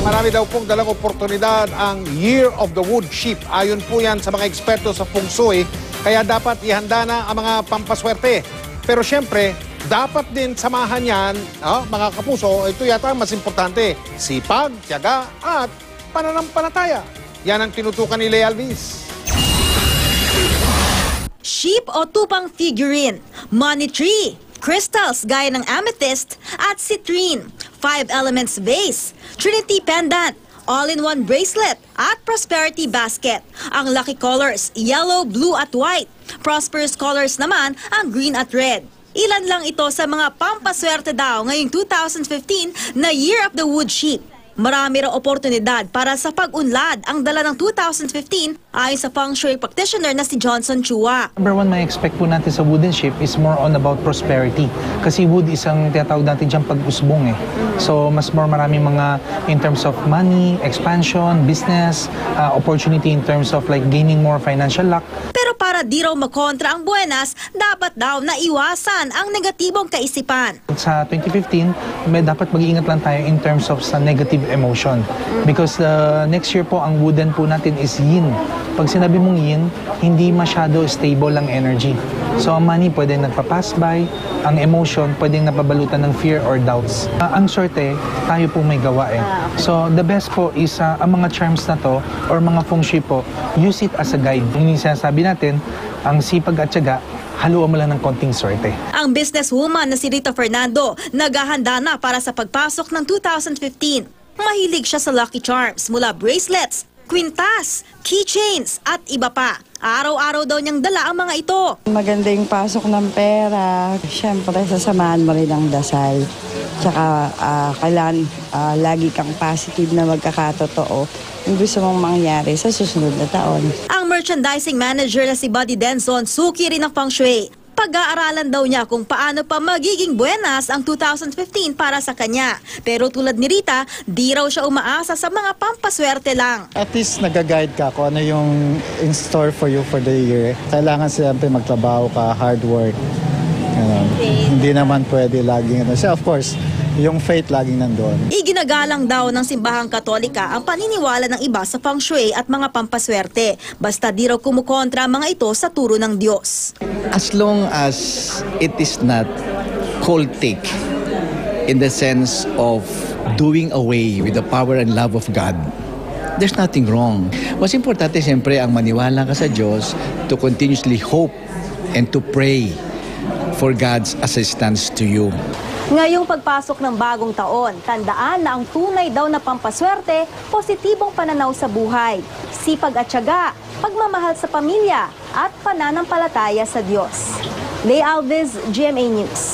Marami daw pong dalang oportunidad ang Year of the Wood Sheep. Ayon po yan sa mga eksperto sa Feng Shui, kaya dapat ihanda na ang mga pampaswerte. Pero siyempre, dapat din samahan yan, mga kapuso, ito yata ang mas importante, sipag, tiyaga at pananampalataya. Yan ang tinutukan ni Lea Alvis. Sheep o tupang figurine, money tree, crystals gaya ng amethyst at citrine, 5 elements vase, trinity pendant, all-in-one bracelet at prosperity basket. Ang lucky colors, yellow, blue at white. Prosperous colors naman ang green at red. Ilan lang ito sa mga pampaswerte daw ngayong 2015 na Year of the Wood Sheep. Marami raw oportunidad para sa pag-unlad ang dala ng 2015 ayon sa feng shui practitioner na si Johnson Chua. Number one, may expect po natin sa wooden sheep is more on about prosperity. Kasi wood isang tinatawag natin diyang pag-usbong eh. So mas maraming mga in terms of money, expansion, business, opportunity in terms of like gaining more financial luck. Pero para di raw makontra ang buenas, dapat daw na iwasan ang negatibong kaisipan. Sa 2015, may dapat mag-iingat lang tayo in terms of sa negative emotion. Because next year po, ang wooden po natin is yin. Pag sinabi mong yin, hindi masyado stable ang energy. So ang money pwede nagpa-pass by, ang emotion pwede napabalutan ng fear or doubts. Ang sorte, tayo po may gawa eh. So the best po is ang mga charms na to or mga feng shui po, use it as a guide. Yung sinasabi natin, ang sipag at tiyaga, haluan mo lang ng konting sorte. Ang businesswoman na si Rita Fernando, naghahanda na para sa pagpasok ng 2015. Mahilig siya sa Lucky Charms mula bracelets, kwintas, keychains at iba pa. Araw-araw daw niyang dala ang mga ito. Maganda yung pasok ng pera. Siyempre, sasamahan mo rin ang dasal. Tsaka kailangan lagi kang positive na magkakatotoo yung gusto mong mangyari sa susunod na taon. Ang merchandising manager na si Buddy Denzon, suki rin ng feng shui. Pag-aaralan daw niya kung paano pa magiging buenas ang 2015 para sa kanya. Pero tulad ni Rita, di raw siya umaasa sa mga pampaswerte lang. At least nag-guide ka kung ano yung in store for you for the year. Kailangan siyempre magtrabaho ka, hard work. Hindi naman pwede laging So of course, yung faith laging nandoon. Iginagalang daw ng simbahang Katolika ang paniniwala ng iba sa feng shui at mga pampaswerte. Basta di raw kumukontra mga ito sa turo ng Diyos. As long as it is not cultic in the sense of doing away with the power and love of God, there's nothing wrong. Mas importante siyempre ang maniwala ka sa Diyos, to continuously hope and to pray for God's assistance to you. Ngayong pagpasok ng bagong taon, tandaan na ang tunay daw na pampaswerte, positibong pananaw sa buhay, sipag at tiyaga, pagmamahal sa pamilya at pananampalataya sa Diyos. Lea Alvis, GMA News.